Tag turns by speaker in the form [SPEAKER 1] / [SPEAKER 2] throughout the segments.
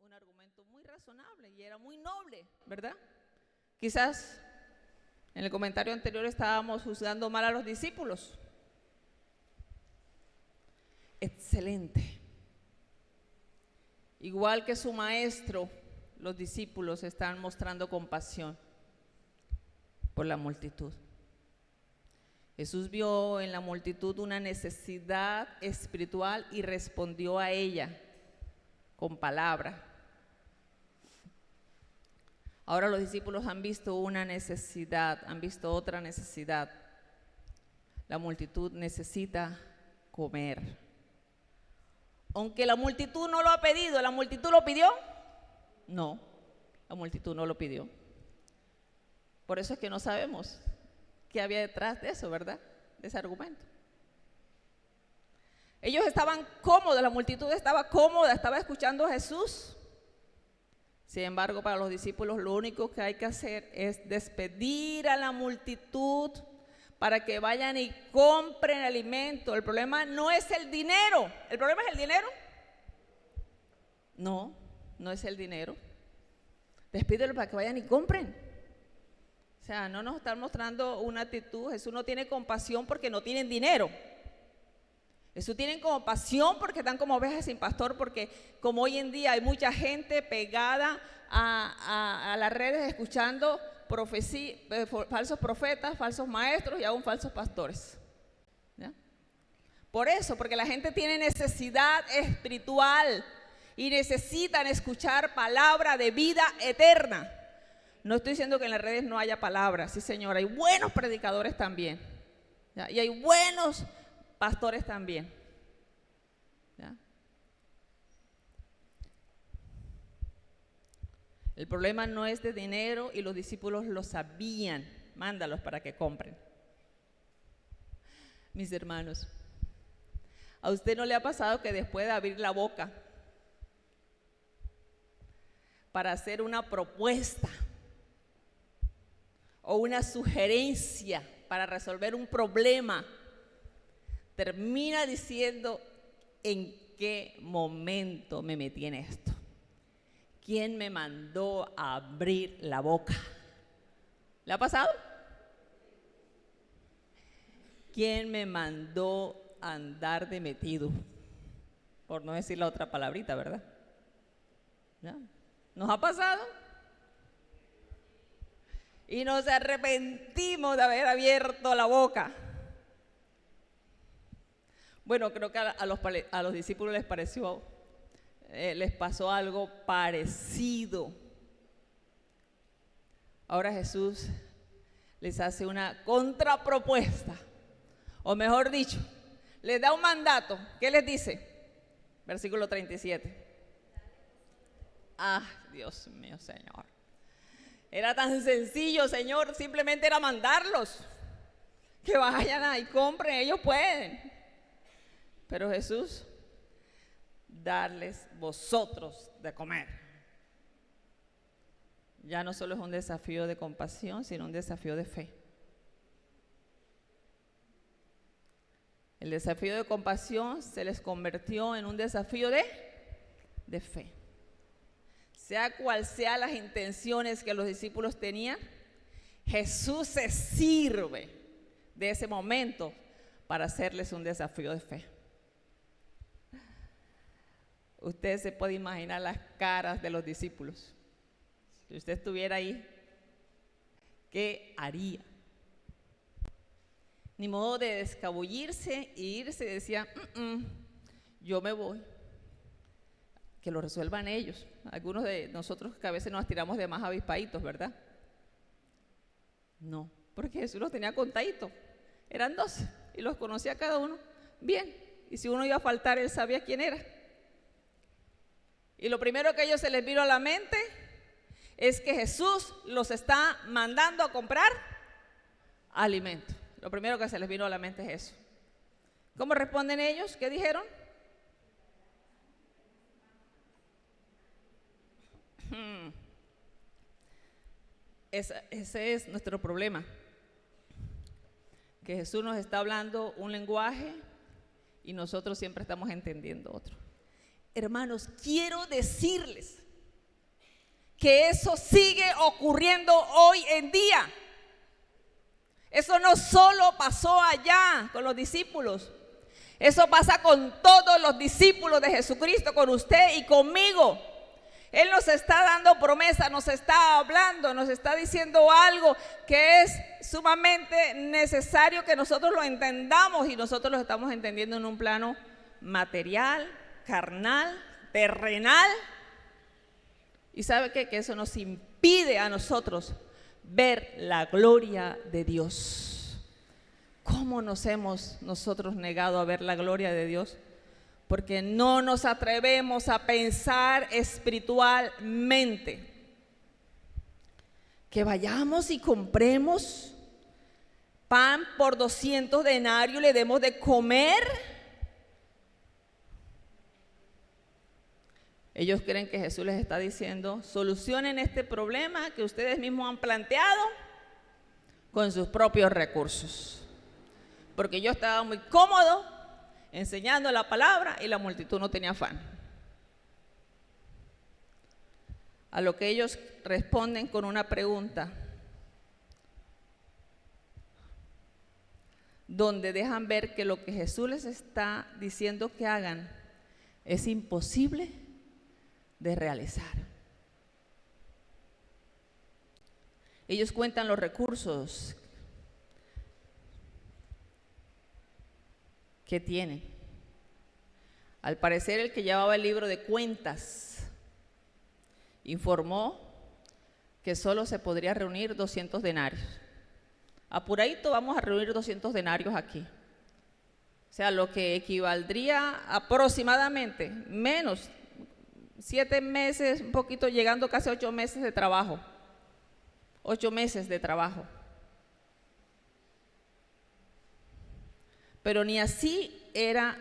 [SPEAKER 1] un argumento muy razonable y era muy noble, ¿verdad? Quizás en el comentario anterior estábamos juzgando mal a los discípulos. Excelente. Igual que su maestro, los discípulos están mostrando compasión por la multitud. Jesús vio en la multitud una necesidad espiritual y respondió a ella con palabra. Ahora los discípulos han visto una necesidad, han visto otra necesidad. La multitud necesita comer. Aunque la multitud no lo ha pedido, ¿la multitud lo pidió? No, la multitud no lo pidió. Por eso es que no sabemos qué había detrás de eso, ¿verdad? De ese argumento. Ellos estaban cómodos, la multitud estaba cómoda, estaba escuchando a Jesús. Sin embargo, para los discípulos lo único que hay que hacer es despedir a la multitud para que vayan y compren alimento. El problema no es el dinero. ¿El problema es el dinero? No, no es el dinero. Despídelo para que vayan y compren. O sea, no nos están mostrando una actitud. Jesús no tiene compasión porque no tienen dinero. Jesús tiene compasión porque están como ovejas sin pastor, porque como hoy en día hay mucha gente pegada a las redes escuchando falsos profetas, falsos maestros y aún falsos pastores. ¿Ya? Por eso, porque la gente tiene necesidad espiritual y necesitan escuchar palabra de vida eterna. No estoy diciendo que en las redes no haya palabra, sí señor, hay buenos predicadores también, ¿ya? Y hay buenos pastores también, ¿ya? El problema no es de dinero y los discípulos lo sabían. Mándalos para que compren. Mis hermanos, ¿a usted no le ha pasado que después de abrir la boca para hacer una propuesta o una sugerencia para resolver un problema, termina diciendo: ¿en qué momento me metí en esto? ¿Quién me mandó a abrir la boca? ¿Le ha pasado? ¿Quién me mandó a andar de metido? Por no decir la otra palabrita, ¿verdad? ¿Ya? ¿Nos ha pasado? Y nos arrepentimos de haber abierto la boca. Bueno, creo que a los discípulos les pasó algo parecido. Ahora Jesús les hace una contrapropuesta, o mejor dicho, les da un mandato. ¿Qué les dice? Versículo 37. Ah, Dios mío, Señor. Era tan sencillo, Señor, simplemente era mandarlos. Que vayan ahí, compren, ellos pueden. Pero Jesús, darles vosotros de comer. Ya no solo es un desafío de compasión, sino un desafío de fe. El desafío de compasión se les convirtió en un desafío de fe. Sea cual sean las intenciones que los discípulos tenían, Jesús se sirve de ese momento para hacerles un desafío de fe. Usted se puede imaginar las caras de los discípulos. Si usted estuviera ahí, ¿qué haría? Ni modo de descabullirse e irse y decía: yo me voy. Que lo resuelvan ellos. Algunos de nosotros que a veces nos tiramos de más avispaditos, ¿verdad? No, porque Jesús los tenía contaditos. Eran 12 y los conocía cada uno bien. Y si uno iba a faltar, él sabía quién era. Y lo primero que a ellos se les vino a la mente es que Jesús los está mandando a comprar alimento. Lo primero que se les vino a la mente es eso. ¿Cómo responden ellos? ¿Qué dijeron? Ese es nuestro problema, que Jesús nos está hablando un lenguaje y nosotros siempre estamos entendiendo otro. Hermanos, quiero decirles que eso sigue ocurriendo hoy en día. Eso no solo pasó allá con los discípulos, eso pasa con todos los discípulos de Jesucristo, con usted y conmigo. Él nos está dando promesa, nos está hablando, nos está diciendo algo que es sumamente necesario que nosotros lo entendamos, y nosotros lo estamos entendiendo en un plano material, carnal, terrenal. ¿Y sabe qué? Que eso nos impide a nosotros ver la gloria de Dios. ¿Cómo nos hemos nosotros negado a ver la gloria de Dios? Porque no nos atrevemos a pensar espiritualmente. Que vayamos y compremos pan por 200 denarios, le demos de comer. Ellos creen que Jesús les está diciendo: solucionen este problema que ustedes mismos han planteado con sus propios recursos. Porque yo estaba muy cómodo enseñando la palabra y la multitud no tenía afán. A lo que ellos responden con una pregunta, donde dejan ver que lo que Jesús les está diciendo que hagan es imposible de realizar. Ellos cuentan los recursos que tienen. Al parecer, el que llevaba el libro de cuentas informó que solo se podría reunir 200 denarios. Apuradito vamos a reunir 200 denarios aquí. O sea, lo que equivaldría aproximadamente menos 7 meses, un poquito, llegando casi 8 meses de trabajo. 8 meses de trabajo. Pero ni así era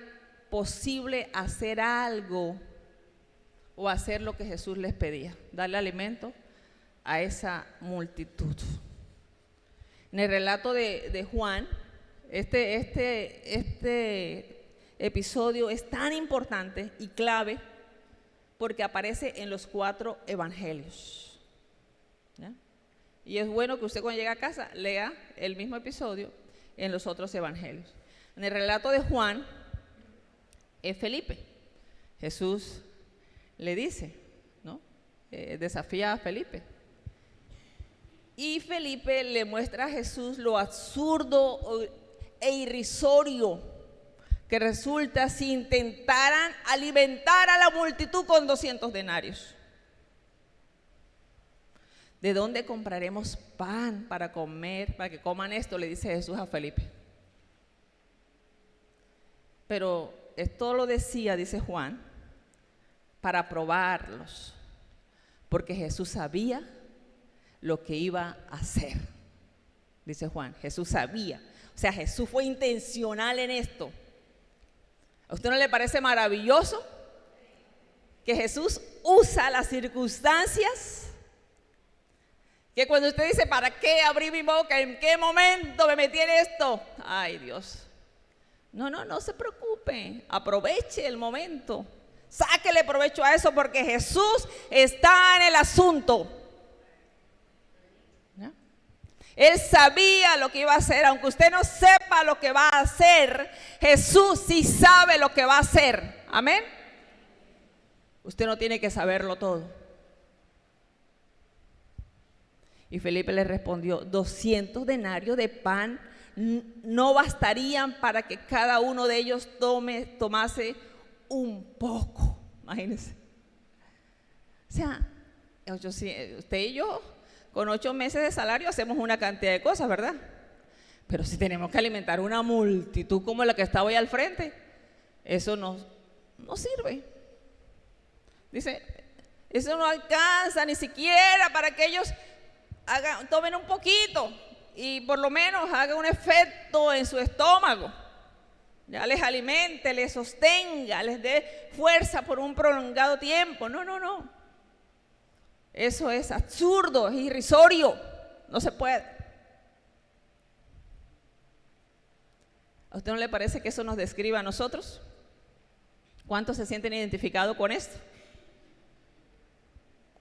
[SPEAKER 1] posible hacer algo o hacer lo que Jesús les pedía, darle alimento a esa multitud. En el relato de Juan, este episodio es tan importante y clave porque aparece en los 4 evangelios. ¿Ya? Y es bueno que usted, cuando llegue a casa, lea el mismo episodio en los otros evangelios. En el relato de Juan es Felipe. Jesús le dice, ¿no? Desafía a Felipe. Y Felipe le muestra a Jesús lo absurdo e irrisorio que resulta si intentaran alimentar a la multitud con 200 denarios. ¿De dónde compraremos pan para comer, para que coman esto?, le dice Jesús a Felipe. Pero esto lo decía, dice Juan, para probarlos, porque Jesús sabía lo que iba a hacer, dice Juan. Jesús sabía, o sea, Jesús fue intencional en esto. ¿A usted no le parece maravilloso que Jesús usa las circunstancias? Que cuando usted dice, ¿para qué abrí mi boca? ¿En qué momento me metí en esto? Ay, Dios. No se preocupe, aproveche el momento, sáquele provecho a eso, porque Jesús está en el asunto. ¿Ya? Él sabía lo que iba a hacer, aunque usted no sepa lo que va a hacer, Jesús sí sabe lo que va a hacer. Amén. Usted no tiene que saberlo todo. Y Felipe le respondió: 200 denarios de pan no bastarían para que cada uno de ellos tomase un poco. Imagínense. O sea, usted y yo, con 8 meses de salario hacemos una cantidad de cosas, ¿verdad? Pero si tenemos que alimentar una multitud como la que está hoy al frente, eso no sirve. Dice, eso no alcanza ni siquiera para que ellos tomen un poquito y por lo menos haga un efecto en su estómago, ya les alimente, les sostenga, les dé fuerza por un prolongado tiempo. No. Eso es absurdo, es irrisorio, no se puede. ¿A usted no le parece que eso nos describa a nosotros? ¿Cuántos se sienten identificados con esto?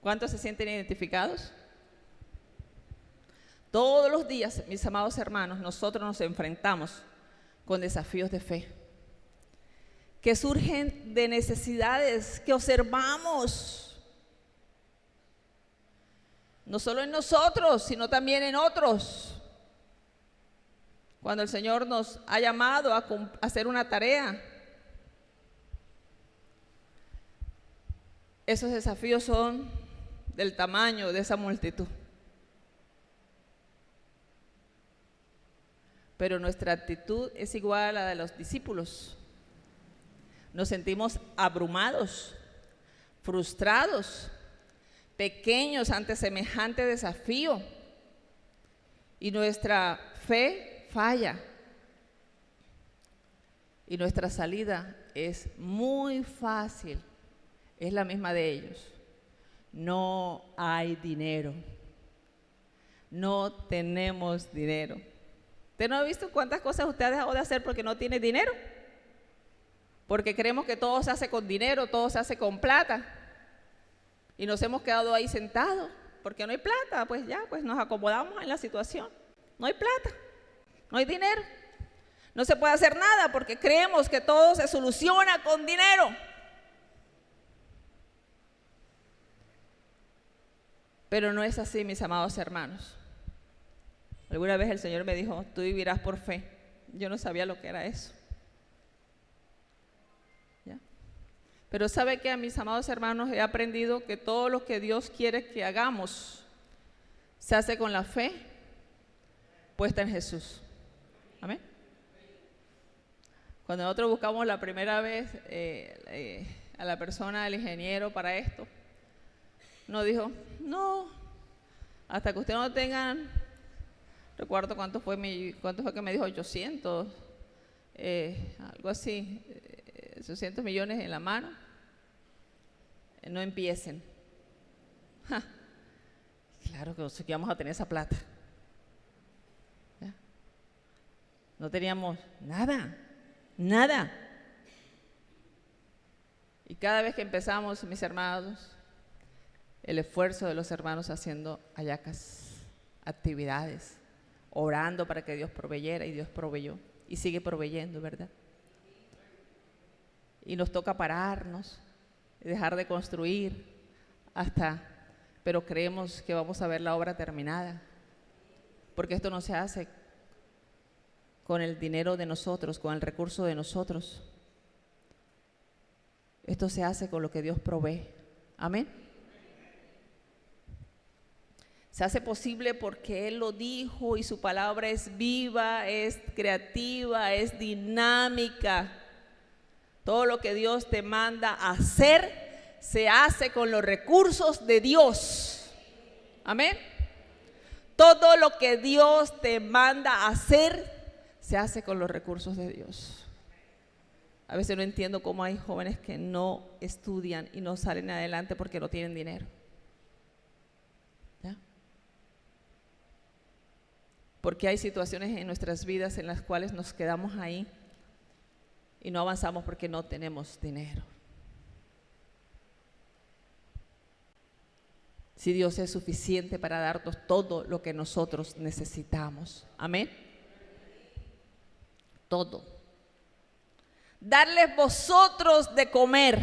[SPEAKER 1] ¿Cuántos se sienten identificados? Todos los días, mis amados hermanos, nosotros nos enfrentamos con desafíos de fe que surgen de necesidades que observamos, no solo en nosotros, sino también en otros. Cuando el Señor nos ha llamado a hacer una tarea, esos desafíos son del tamaño de esa multitud. Pero nuestra actitud es igual a la de los discípulos. Nos sentimos abrumados, frustrados, pequeños ante semejante desafío. Y nuestra fe falla. Y nuestra salida es muy fácil. Es la misma de ellos. No hay dinero. No tenemos dinero. ¿Usted no ha visto cuántas cosas usted ha dejado de hacer porque no tiene dinero? Porque creemos que todo se hace con dinero, todo se hace con plata. Y nos hemos quedado ahí sentados porque no hay plata. Pues ya, pues nos acomodamos en la situación. No hay plata, no hay dinero. No se puede hacer nada porque creemos que todo se soluciona con dinero. Pero no es así, mis amados hermanos. Alguna vez el Señor me dijo, tú vivirás por fe. Yo no sabía lo que era eso. ¿Ya? Pero ¿sabe qué, mis amados hermanos? He aprendido que todo lo que Dios quiere que hagamos se hace con la fe puesta en Jesús. Amén. Cuando nosotros buscamos la primera vez a la persona, al ingeniero para esto, nos dijo, no, hasta que ustedes no tengan, recuerdo cuánto fue que me dijo, 800, algo así, 800 millones en la mano, no empiecen. Ja, claro que nosotros íbamos a tener esa plata. ¿Ya? No teníamos nada. Y cada vez que empezamos, mis hermanos, el esfuerzo de los hermanos haciendo hallacas, actividades, orando para que Dios proveyera, y Dios proveyó y sigue proveyendo, ¿verdad? Y nos toca pararnos, dejar de construir pero creemos que vamos a ver la obra terminada, porque esto no se hace con el dinero de nosotros, con el recurso de nosotros. Esto se hace con lo que Dios provee. Amén. Se hace posible porque Él lo dijo y su palabra es viva, es creativa, es dinámica. Todo lo que Dios te manda a hacer se hace con los recursos de Dios. Amén. Todo lo que Dios te manda a hacer se hace con los recursos de Dios. A veces no entiendo cómo hay jóvenes que no estudian y no salen adelante porque no tienen dinero. ¿Ya? Porque hay situaciones en nuestras vidas en las cuales nos quedamos ahí y no avanzamos porque no tenemos dinero. Si Dios es suficiente para darnos todo lo que nosotros necesitamos. Amén. Todo. Darles vosotros de comer.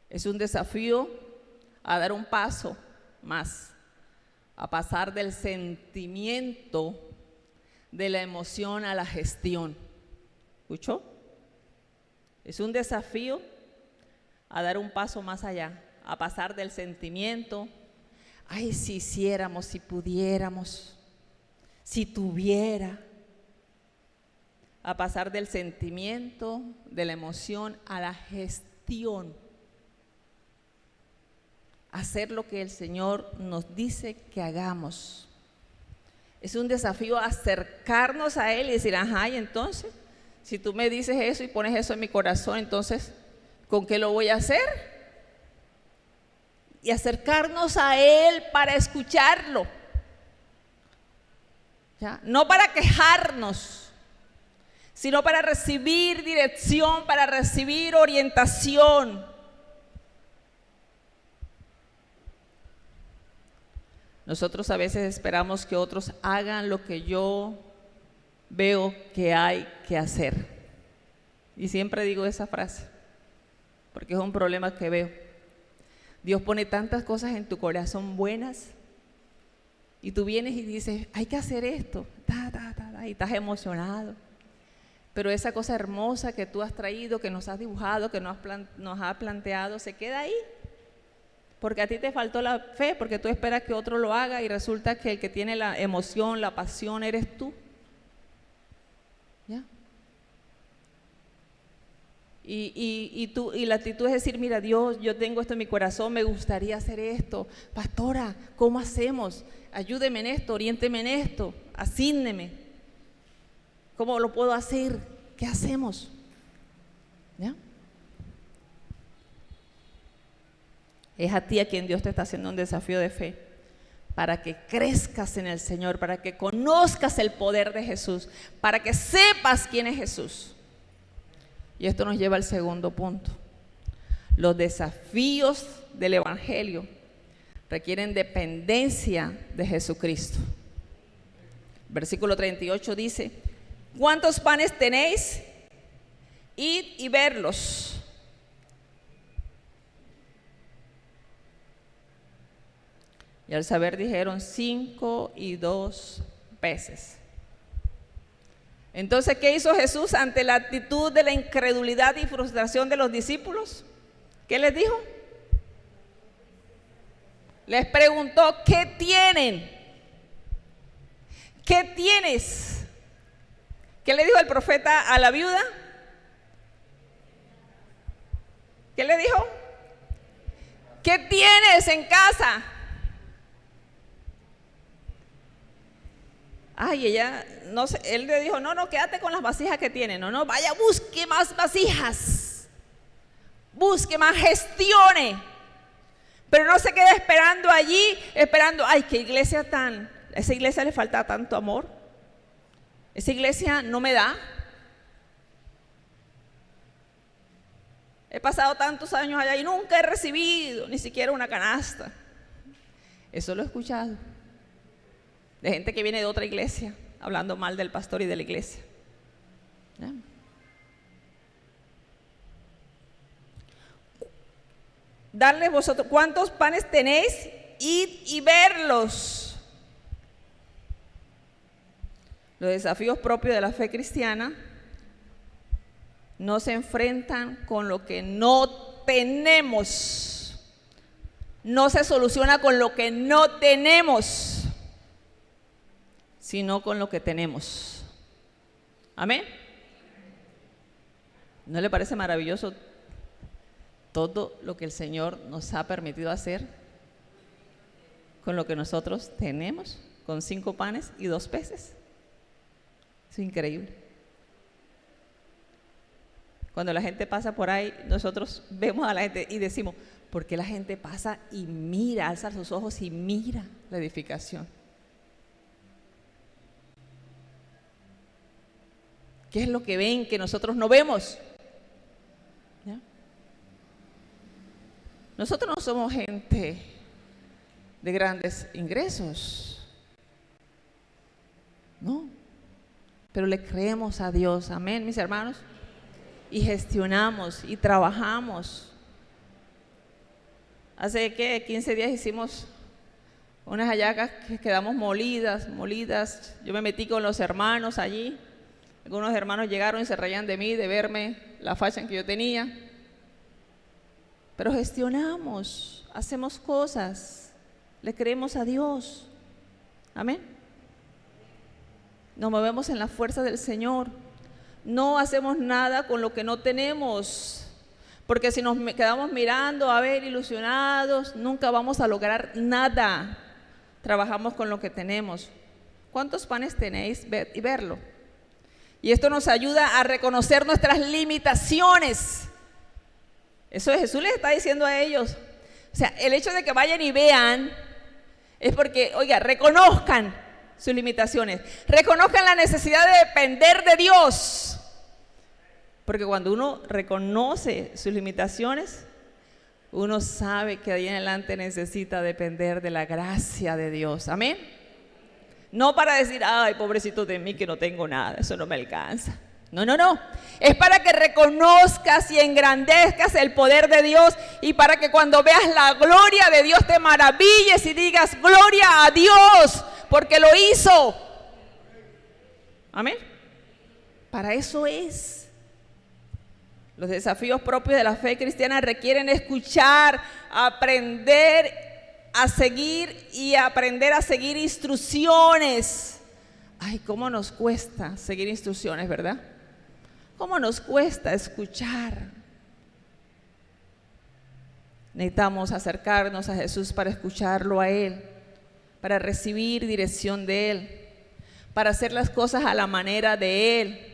[SPEAKER 1] Es un desafío a dar un paso más, a pasar del sentimiento, de la emoción a la gestión. ¿Escuchó? Es un desafío a dar un paso más allá, a pasar del sentimiento, ay, si hiciéramos, si pudiéramos, si tuviera, a pasar del sentimiento, de la emoción a la gestión. Hacer lo que el Señor nos dice que hagamos. Es un desafío acercarnos a Él y decir, ajá, y entonces, si tú me dices eso y pones eso en mi corazón, entonces, ¿con qué lo voy a hacer? Y acercarnos a Él para escucharlo. ¿Ya? No para quejarnos, sino para recibir dirección, para recibir orientación. Nosotros a veces esperamos que otros hagan lo que yo veo que hay que hacer. Y siempre digo esa frase, porque es un problema que veo. Dios pone tantas cosas en tu corazón buenas y tú vienes y dices, hay que hacer esto, y estás emocionado. Pero esa cosa hermosa que tú has traído, que nos has dibujado, que nos has planteado, se queda ahí. Porque a ti te faltó la fe, porque tú esperas que otro lo haga y resulta que el que tiene la emoción, la pasión, eres tú. ¿Ya? Y la actitud es decir, mira, Dios, yo tengo esto en mi corazón, me gustaría hacer esto. Pastora, ¿cómo hacemos? Ayúdeme en esto, oriénteme en esto, asígneme. ¿Cómo lo puedo hacer? ¿Qué hacemos? ¿Ya? Es a ti a quien Dios te está haciendo un desafío de fe, para que crezcas en el Señor, para que conozcas el poder de Jesús, para que sepas quién es Jesús. Y esto nos lleva al segundo punto. Los desafíos del Evangelio requieren dependencia de Jesucristo. Versículo 38 dice, ¿cuántos panes tenéis? Id y verlos. Y al saber dijeron 5 y 2 peces. Entonces, ¿qué hizo Jesús ante la actitud de la incredulidad y frustración de los discípulos? ¿Qué les dijo? Les preguntó, ¿qué tienen? ¿Qué tienes? ¿Qué le dijo el profeta a la viuda? ¿Qué le dijo? ¿Qué tienes en casa? Ay, ella, no sé, él le dijo, no, quédate con las vasijas que tiene, no, vaya, busque más vasijas, busque más, gestione, pero no se quede esperando allí, ay, qué iglesia esa iglesia le falta tanto amor, esa iglesia no me da, he pasado tantos años allá y nunca he recibido ni siquiera una canasta. Eso lo he escuchado de gente que viene de otra iglesia, hablando mal del pastor y de la iglesia. ¿Ya? Darles vosotros, ¿cuántos panes tenéis? Id y verlos. Los desafíos propios de la fe cristiana no se enfrentan con lo que no tenemos. No se soluciona con lo que no tenemos, sino con lo que tenemos. Amén. ¿No le parece maravilloso todo lo que el Señor nos ha permitido hacer con lo que nosotros tenemos, con 5 panes y 2 peces? Es increíble. Cuando la gente pasa por ahí, nosotros vemos a la gente y decimos, ¿por qué la gente pasa y mira, alza sus ojos y mira la edificación? ¿Qué es lo que ven que nosotros no vemos? ¿Ya? Nosotros no somos gente de grandes ingresos, no, pero le creemos a Dios, amén, mis hermanos, y gestionamos y trabajamos. Hace 15 días hicimos unas hallacas que quedamos molidas. Yo me metí con los hermanos allí. Algunos hermanos llegaron y se reían de mí, de verme la facha en que yo tenía. Pero gestionamos, hacemos cosas, le creemos a Dios. Amén. Nos movemos en la fuerza del Señor. No hacemos nada con lo que no tenemos. Porque si nos quedamos mirando, a ver, ilusionados, nunca vamos a lograr nada. Trabajamos con lo que tenemos. ¿Cuántos panes tenéis? Y verlo. Y esto nos ayuda a reconocer nuestras limitaciones. Eso Jesús les está diciendo a ellos. O sea, el hecho de que vayan y vean es porque, oiga, reconozcan sus limitaciones. Reconozcan la necesidad de depender de Dios. Porque cuando uno reconoce sus limitaciones, uno sabe que de ahí en adelante necesita depender de la gracia de Dios. Amén. No para decir, ay, pobrecito de mí que no tengo nada, eso no me alcanza. No, no, no. Es para que reconozcas y engrandezcas el poder de Dios y para que cuando veas la gloria de Dios te maravilles y digas, gloria a Dios, porque lo hizo. Amén. Para eso es. Los desafíos propios de la fe cristiana requieren escuchar, aprender a seguir y aprender a seguir instrucciones. Ay, cómo nos cuesta seguir instrucciones, ¿verdad? ¿Cómo nos cuesta escuchar? Necesitamos acercarnos a Jesús para escucharlo a Él, para recibir dirección de Él, para hacer las cosas a la manera de Él.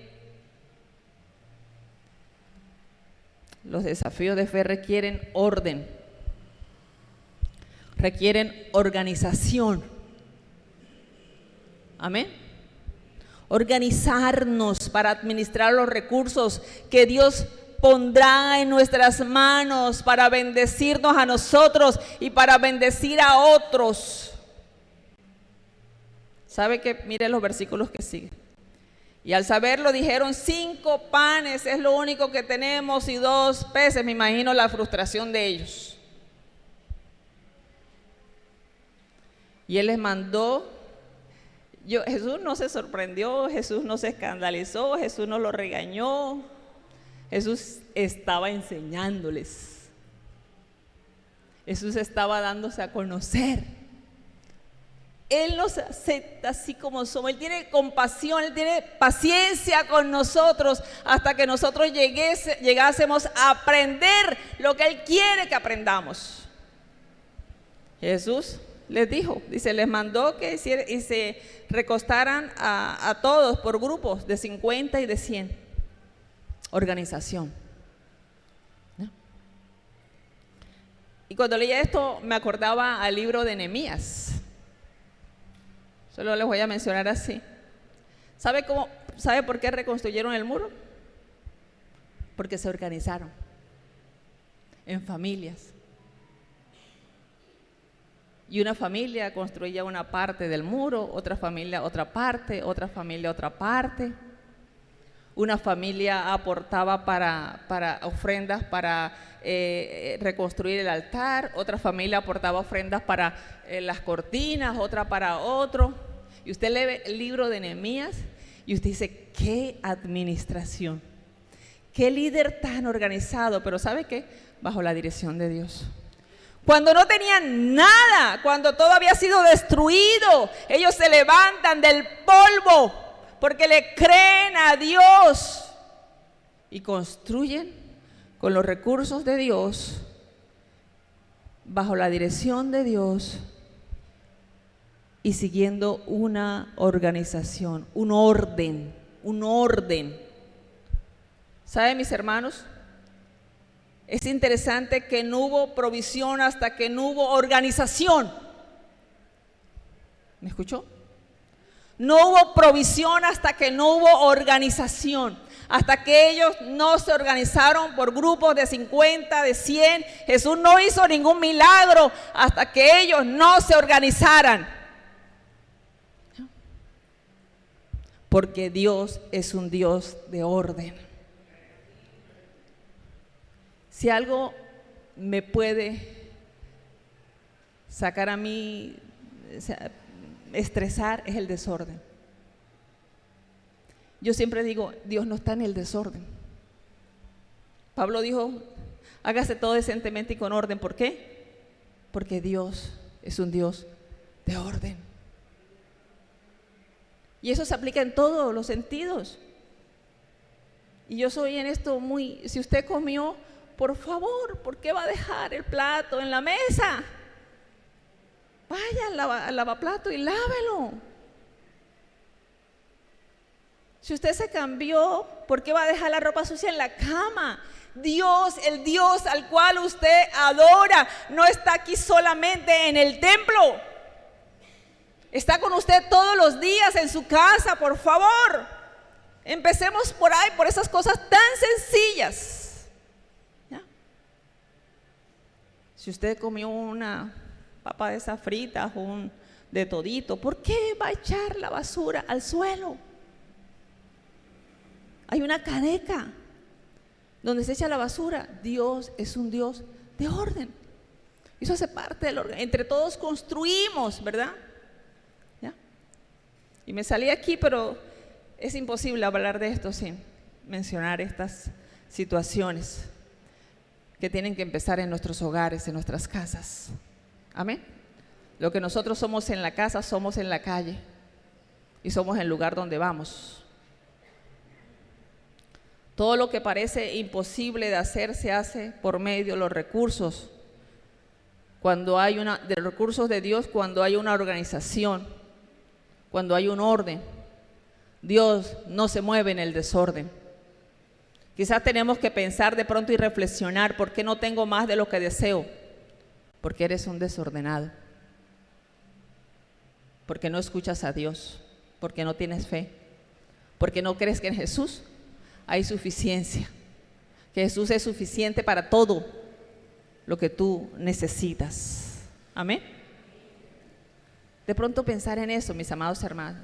[SPEAKER 1] Los desafíos de fe requieren orden, requieren organización. Amén. Organizarnos para administrar los recursos que Dios pondrá en nuestras manos para bendecirnos a nosotros y para bendecir a otros. ¿Sabe qué? Mire los versículos que siguen. Y al saberlo dijeron, 5 panes es lo único que tenemos y 2 peces. Me imagino la frustración de ellos. Y Él les mandó. Jesús no se sorprendió, Jesús no se escandalizó, Jesús no lo regañó. Jesús estaba enseñándoles. Jesús estaba dándose a conocer. Él nos acepta así como somos. Él tiene compasión, Él tiene paciencia con nosotros hasta que nosotros llegásemos a aprender lo que Él quiere que aprendamos. Jesús les dijo, dice, les mandó que se recostaran a todos por grupos de 50 y de 100. Organización. ¿No? Y cuando leía esto me acordaba al libro de Nehemías. Solo les voy a mencionar así. ¿Sabe por qué reconstruyeron el muro? Porque se organizaron en familias. Y una familia construía una parte del muro, otra familia otra parte, otra familia otra parte. Una familia aportaba para ofrendas para reconstruir el altar, otra familia aportaba ofrendas para las cortinas, otra para otro. Y usted lee el libro de Nehemías y usted dice, qué administración, qué líder tan organizado, pero ¿sabe qué? Bajo la dirección de Dios. Cuando no tenían nada, cuando todo había sido destruido, ellos se levantan del polvo porque le creen a Dios y construyen con los recursos de Dios, bajo la dirección de Dios y siguiendo una organización, un orden. ¿Saben, mis hermanos? Es interesante que no hubo provisión hasta que no hubo organización. ¿Me escuchó? No hubo provisión hasta que no hubo organización. Hasta que ellos no se organizaron por grupos de 50, de 100. Jesús no hizo ningún milagro hasta que ellos no se organizaran. Porque Dios es un Dios de orden. Si algo me puede sacar a mí, estresar, es el desorden. Yo siempre digo, Dios no está en el desorden. Pablo dijo, hágase todo decentemente y con orden. ¿Por qué? Porque Dios es un Dios de orden. Y eso se aplica en todos los sentidos. Y yo soy en esto si usted comió, por favor, ¿por qué va a dejar el plato en la mesa? Vaya al lavaplato y lávelo. Si usted se cambió, ¿por qué va a dejar la ropa sucia en la cama? Dios, el Dios al cual usted adora, no está aquí solamente en el templo. Está con usted todos los días en su casa, por favor. Empecemos por ahí, por esas cosas tan sencillas. ¿Ya? Si usted comió una papa de esas fritas o de todito, ¿por qué va a echar la basura al suelo? Hay una caneca donde se echa la basura. Dios es un Dios de orden. Eso hace parte del orden. Entre todos construimos, ¿verdad? ¿Ya? Y me salí aquí, pero es imposible hablar de esto sin mencionar estas situaciones que tienen que empezar en nuestros hogares, en nuestras casas. Amén. Lo que nosotros somos en la casa, somos en la calle y somos el lugar donde vamos. Todo lo que parece imposible de hacer se hace por medio de los recursos. Cuando hay de recursos de Dios, cuando hay una organización, cuando hay un orden. Dios no se mueve en el desorden. Quizás tenemos que pensar de pronto y reflexionar: ¿por qué no tengo más de lo que deseo? Porque eres un desordenado. Porque no escuchas a Dios. Porque no tienes fe. Porque no crees que en Jesús hay suficiencia. Que Jesús es suficiente para todo lo que tú necesitas. Amén. De pronto pensar en eso, mis amados hermanos.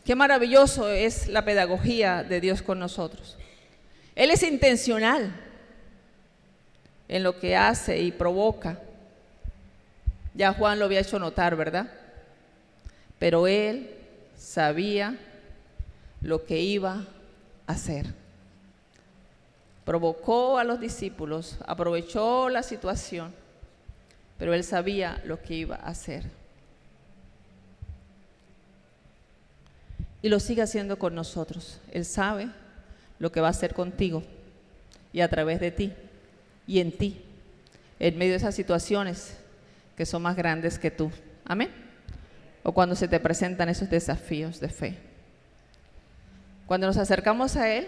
[SPEAKER 1] Qué maravilloso es la pedagogía de Dios con nosotros. Él es intencional en lo que hace y provoca. Ya Juan lo había hecho notar, ¿verdad? Pero él sabía lo que iba a hacer. Provocó a los discípulos, aprovechó la situación, pero él sabía lo que iba a hacer. Y lo sigue haciendo con nosotros. Él sabe lo que va a hacer contigo y a través de ti y en ti, en medio de esas situaciones que son más grandes que tú. Amén. O cuando se te presentan esos desafíos de fe. Cuando nos acercamos a Él,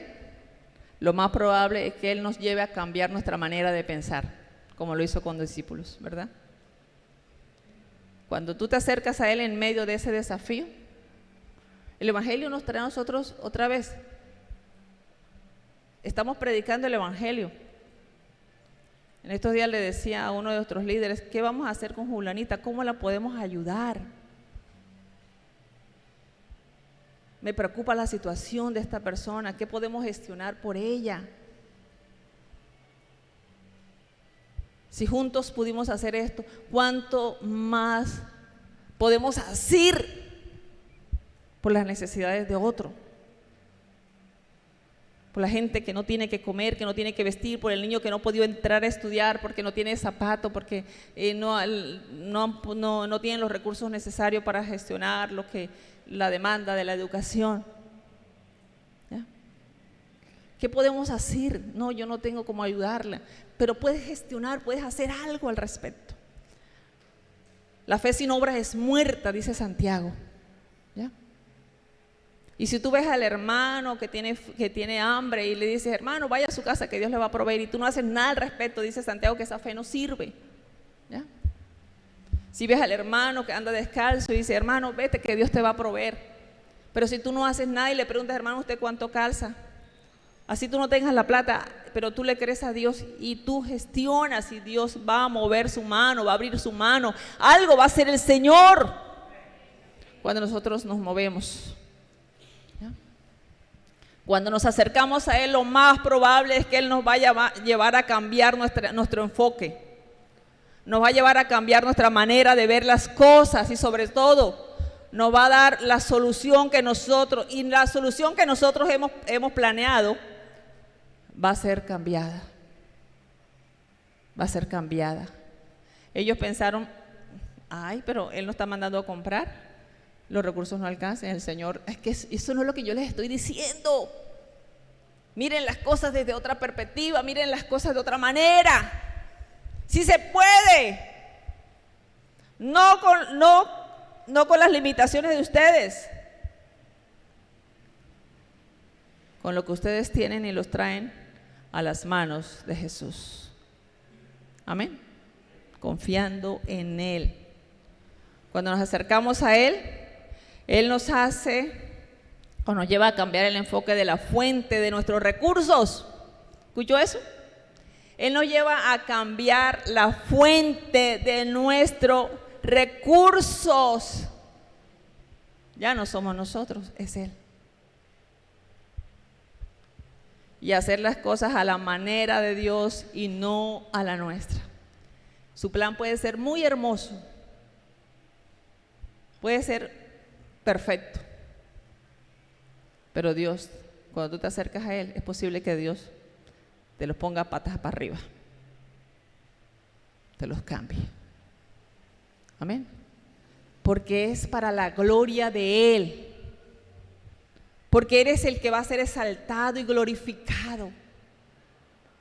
[SPEAKER 1] lo más probable es que Él nos lleve a cambiar nuestra manera de pensar, como lo hizo con los discípulos, ¿verdad? Cuando tú te acercas a Él en medio de ese desafío, el Evangelio nos trae a nosotros otra vez. Estamos predicando el Evangelio. En estos días le decía a uno de nuestros líderes: ¿qué vamos a hacer con Julanita? ¿Cómo la podemos ayudar? Me preocupa la situación de esta persona. ¿Qué podemos gestionar por ella? Si juntos pudimos hacer esto, ¿cuánto más podemos hacer por las necesidades de otro? Por la gente que no tiene que comer, que no tiene que vestir, por el niño que no ha podido entrar a estudiar porque no tiene zapato, porque no tienen los recursos necesarios para gestionar la demanda de la educación. ¿Ya? ¿Qué podemos hacer? No, yo no tengo cómo ayudarla, pero puedes gestionar, puedes hacer algo al respecto. La fe sin obras es muerta, dice Santiago. ¿Ya? Y si tú ves al hermano que tiene hambre y le dices: hermano, vaya a su casa que Dios le va a proveer, y tú no haces nada al respecto, dice Santiago que esa fe no sirve. ¿Ya? Si ves al hermano que anda descalzo y dice: hermano, vete que Dios te va a proveer, pero si tú no haces nada y le preguntas: hermano, ¿usted cuánto calza? Así tú no tengas la plata, pero tú le crees a Dios y tú gestionas, y Dios va a mover su mano, va a abrir su mano, algo va a hacer el Señor cuando nosotros nos movemos. Cuando nos acercamos a Él, lo más probable es que Él nos vaya a llevar a cambiar nuestro enfoque. Nos va a llevar a cambiar nuestra manera de ver las cosas, y sobre todo nos va a dar la solución que nosotros hemos planeado. Va a ser cambiada. Va a ser cambiada. Ellos pensaron: ay, pero Él nos está mandando a comprar. Los recursos no alcanzan. El Señor: es que eso no es lo que yo les estoy diciendo. Miren las cosas desde otra perspectiva, miren las cosas de otra manera. Sí se puede. No con las limitaciones de ustedes. Con lo que ustedes tienen y los traen a las manos de Jesús. Amén. Confiando en Él. Cuando nos acercamos a Él, Él nos lleva a cambiar el enfoque de la fuente de nuestros recursos. ¿Escuchó eso? Él nos lleva a cambiar la fuente de nuestros recursos. Ya no somos nosotros, es Él. Y hacer las cosas a la manera de Dios y no a la nuestra. Su plan puede ser muy hermoso, puede ser perfecto, pero Dios, cuando tú te acercas a Él, es posible que Dios te los ponga patas para arriba, te los cambie. Amén. Porque es para la gloria de Él. Porque eres el que va a ser exaltado y glorificado,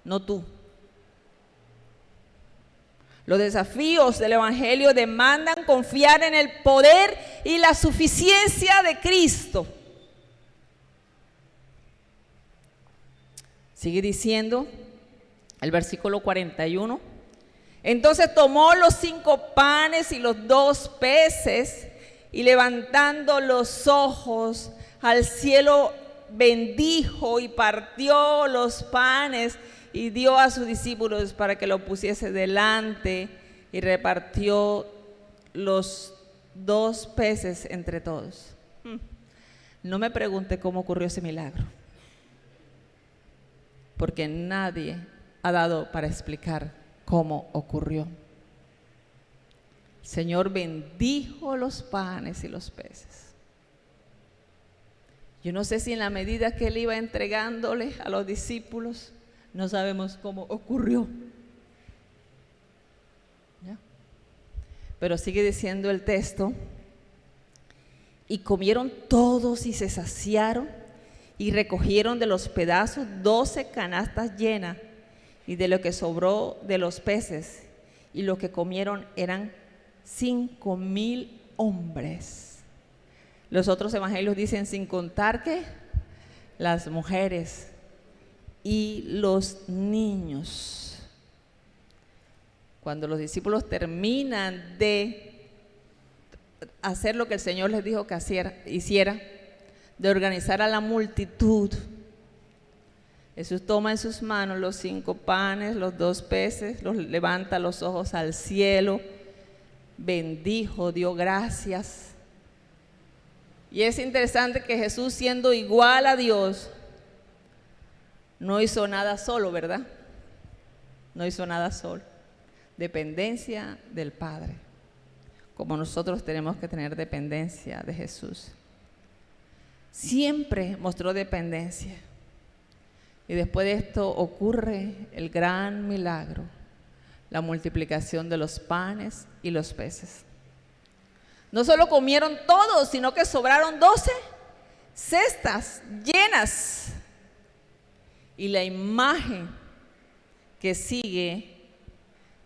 [SPEAKER 1] no tú. Los desafíos del Evangelio demandan confiar en el poder y la suficiencia de Cristo. Sigue diciendo el versículo 41. Entonces tomó los 5 panes y los 2 peces y levantando los ojos al cielo bendijo y partió los panes y dio a sus discípulos para que lo pusiese delante y repartió los 2 peces entre todos. No me pregunte cómo ocurrió ese milagro, porque nadie ha dado para explicar cómo ocurrió. El Señor bendijo los panes y los peces. Yo no sé si en la medida que Él iba entregándole a los discípulos, no sabemos cómo ocurrió. ¿Ya? Pero sigue diciendo el texto, y comieron todos y se saciaron y recogieron de los pedazos 12 canastas llenas y de lo que sobró de los peces, y lo que comieron eran 5,000 hombres. Los otros evangelios dicen sin contar que las mujeres y los niños. Cuando los discípulos terminan de hacer lo que el Señor les dijo que hiciera, de organizar a la multitud, Jesús toma en sus manos los 5 panes, los 2 peces, los levanta los ojos al cielo, bendijo, dio gracias. Y es interesante que Jesús, siendo igual a Dios, no hizo nada solo, ¿verdad? No hizo nada solo. Dependencia del Padre, como nosotros tenemos que tener dependencia de Jesús. Siempre mostró dependencia. Y después de esto ocurre el gran milagro, la multiplicación de los panes y los peces. No solo comieron todos, sino que sobraron 12 cestas llenas. Y la imagen que sigue,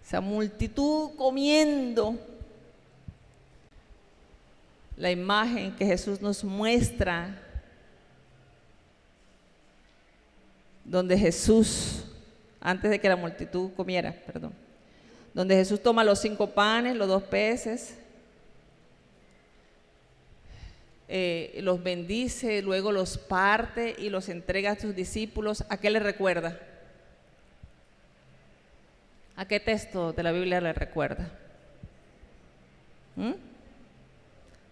[SPEAKER 1] esa multitud comiendo, la imagen que Jesús nos muestra, donde Jesús, antes de que la multitud comiera, donde Jesús toma los 5 panes, los 2 peces, los bendice, luego los parte y los entrega a sus discípulos. ¿A qué le recuerda? ¿A qué texto de la Biblia le recuerda?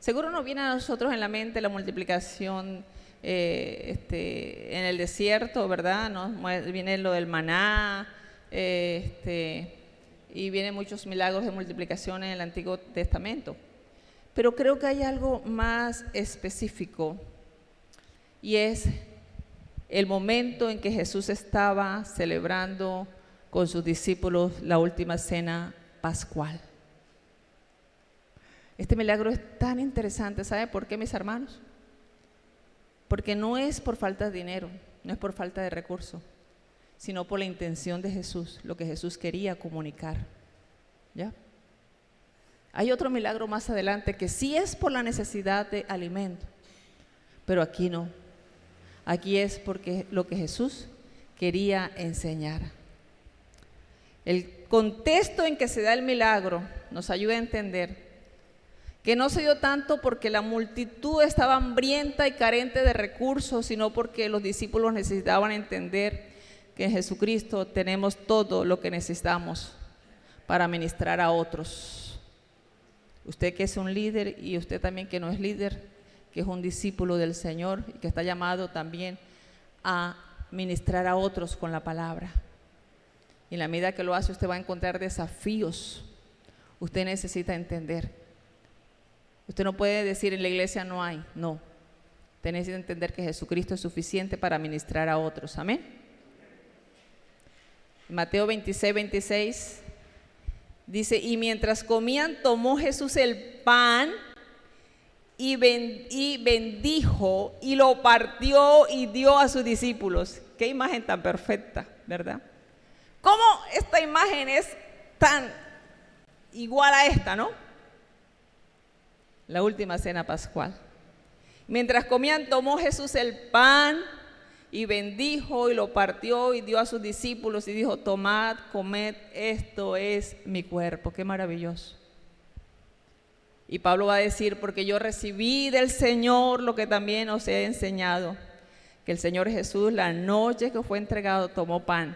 [SPEAKER 1] Seguro nos viene a nosotros en la mente la multiplicación en el desierto, ¿verdad? Viene lo del maná, y vienen muchos milagros de multiplicación en el Antiguo Testamento. Pero creo que hay algo más específico, y es el momento en que Jesús estaba celebrando con sus discípulos la última cena pascual. Este milagro es tan interesante, ¿sabe por qué, mis hermanos? Porque no es por falta de dinero, no es por falta de recursos, sino por la intención de Jesús, lo que Jesús quería comunicar. ¿Ya? Hay otro milagro más adelante que sí es por la necesidad de alimento, pero aquí no. Aquí es porque lo que Jesús quería enseñar. El contexto en que se da el milagro nos ayuda a entender que no se dio tanto porque la multitud estaba hambrienta y carente de recursos, sino porque los discípulos necesitaban entender que en Jesucristo tenemos todo lo que necesitamos para ministrar a otros. Usted que es un líder y usted también que no es líder, que es un discípulo del Señor y que está llamado también a ministrar a otros con la palabra. Y en la medida que lo hace, usted va a encontrar desafíos. Usted necesita entender. Usted no puede decir en la iglesia no hay, no. Usted necesita entender que Jesucristo es suficiente para ministrar a otros. Amén. Mateo 26, 26 dice: y mientras comían, tomó Jesús el pan y bendijo y lo partió y dio a sus discípulos. Qué imagen tan perfecta, ¿verdad? ¿Cómo esta imagen es tan igual a esta, no? La última cena pascual. Mientras comían, tomó Jesús el pan y bendijo y lo partió y dio a sus discípulos y dijo: tomad, comed, esto es mi cuerpo. Qué maravilloso. Y Pablo va a decir: porque yo recibí del Señor lo que también os he enseñado, que el Señor Jesús, la noche que fue entregado, tomó pan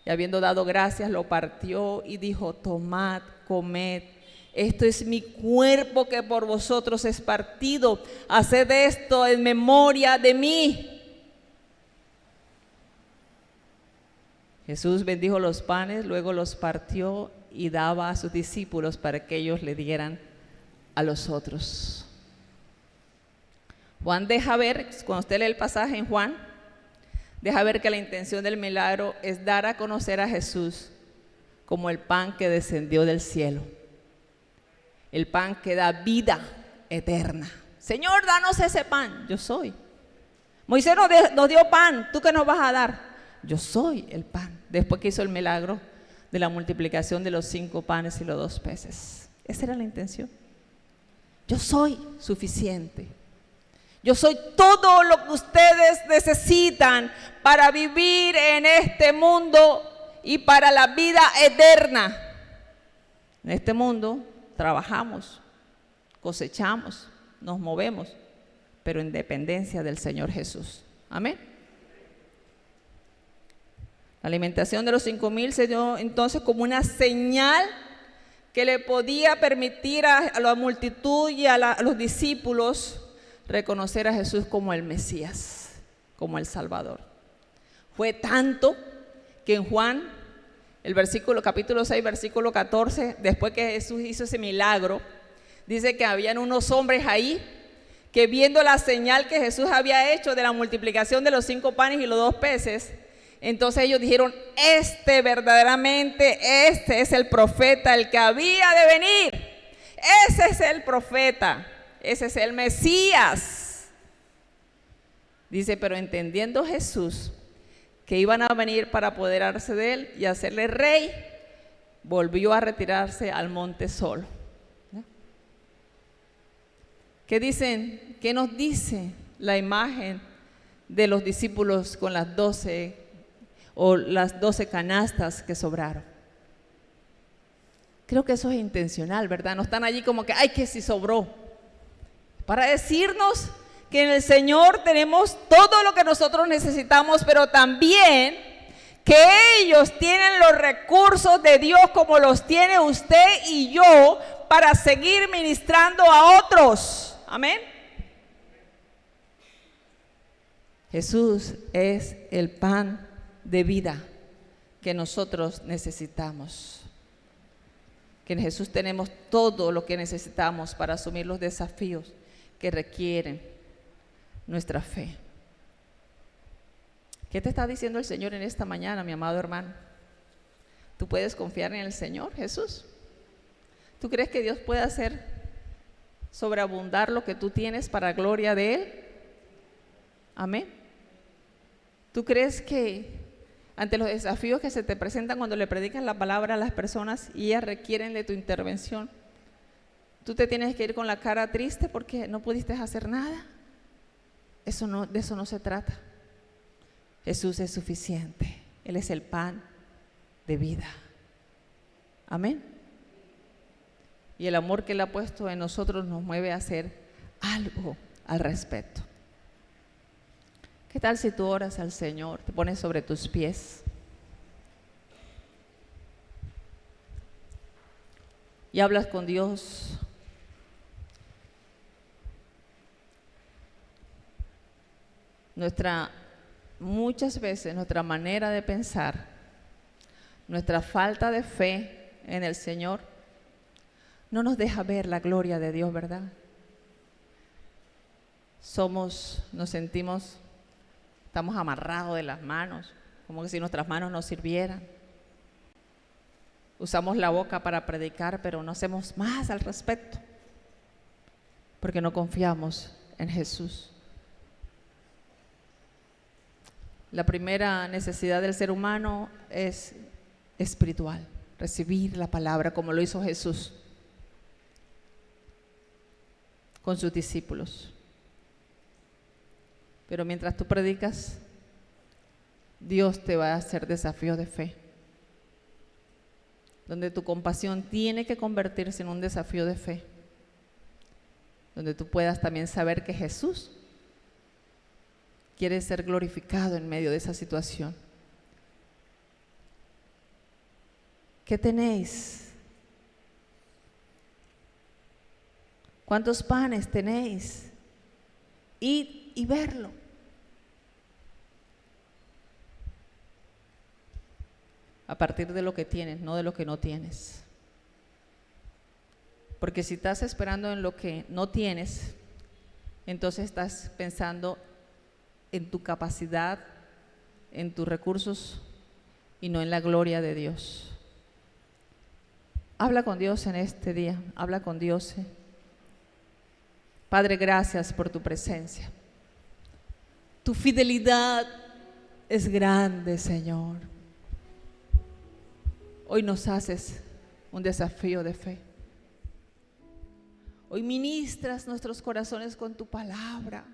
[SPEAKER 1] y habiendo dado gracias, lo partió y dijo: tomad, comed, esto es mi cuerpo que por vosotros es partido, haced esto en memoria de mí. Jesús bendijo los panes, luego los partió y daba a sus discípulos para que ellos le dieran a los otros. Juan deja ver, cuando usted lee el pasaje en Juan, deja ver que la intención del milagro es dar a conocer a Jesús como el pan que descendió del cielo, el pan que da vida eterna. Señor, danos ese pan. Yo soy. Moisés nos dio pan. ¿Tú qué nos vas a dar? Yo soy el pan. Después que hizo el milagro de la multiplicación de los 5 panes y los 2 peces. Esa era la intención. Yo soy suficiente. Yo soy todo lo que ustedes necesitan para vivir en este mundo y para la vida eterna. En este mundo trabajamos, cosechamos, nos movemos, pero en dependencia del Señor Jesús. Amén. La alimentación de los 5,000 se dio entonces como una señal que le podía permitir a la multitud y a los discípulos reconocer a Jesús como el Mesías, como el Salvador. Fue tanto que en Juan, el capítulo 6, versículo 14, después que Jesús hizo ese milagro, dice que habían unos hombres ahí que, viendo la señal que Jesús había hecho de la multiplicación de los 5 panes y los 2 peces, entonces ellos dijeron: verdaderamente, este es el profeta, el que había de venir. Ese es el profeta, ese es el Mesías. Dice: pero entendiendo Jesús que iban a venir para apoderarse de él y hacerle rey, volvió a retirarse al monte solo. ¿Qué dicen? ¿Qué nos dice la imagen de los discípulos con las 12 o las 12 canastas que sobraron? Creo que eso es intencional, ¿verdad? No están allí como que, ay, que si sobró. Para decirnos que en el Señor tenemos todo lo que nosotros necesitamos, pero también que ellos tienen los recursos de Dios como los tiene usted y yo para seguir ministrando a otros. Amén. Jesús es el pan de vida que nosotros necesitamos. Que en Jesús tenemos todo lo que necesitamos para asumir los desafíos que requieren nuestra fe. ¿Qué te está diciendo el Señor en esta mañana, mi amado hermano? ¿Tú puedes confiar en el Señor Jesús? ¿Tú crees que Dios puede hacer sobreabundar lo que tú tienes para gloria de Él? Amén. ¿Tú crees que ante los desafíos que se te presentan cuando le predicas la palabra a las personas y ellas requieren de tu intervención, tú te tienes que ir con la cara triste porque no pudiste hacer nada? De eso no se trata. Jesús es suficiente. Él es el pan de vida. Amén. Y el amor que Él ha puesto en nosotros nos mueve a hacer algo al respecto. ¿Qué tal si tú oras al Señor, te pones sobre tus pies y hablas con Dios? Muchas veces nuestra manera de pensar, nuestra falta de fe en el Señor, no nos deja ver la gloria de Dios, ¿verdad? Nos sentimos, estamos amarrados de las manos, como que si nuestras manos no sirvieran. Usamos la boca para predicar, pero no hacemos más al respecto, porque no confiamos en Jesús. La primera necesidad del ser humano es espiritual, recibir la palabra como lo hizo Jesús con sus discípulos. Pero mientras tú predicas, Dios te va a hacer desafíos de fe, donde tu compasión tiene que convertirse en un desafío de fe, donde tú puedas también saber que Jesús quiere ser glorificado en medio de esa situación. ¿Qué tenéis? ¿Cuántos panes tenéis? Id y verlo. A partir de lo que tienes, no de lo que no tienes. Porque si estás esperando en lo que no tienes, entonces estás pensando en tu capacidad, en tus recursos y no en la gloria de Dios. Habla con Dios en este día, habla con Dios. Padre, gracias por tu presencia. Tu fidelidad es grande, Señor. Hoy nos haces un desafío de fe. Hoy ministras nuestros corazones con tu palabra.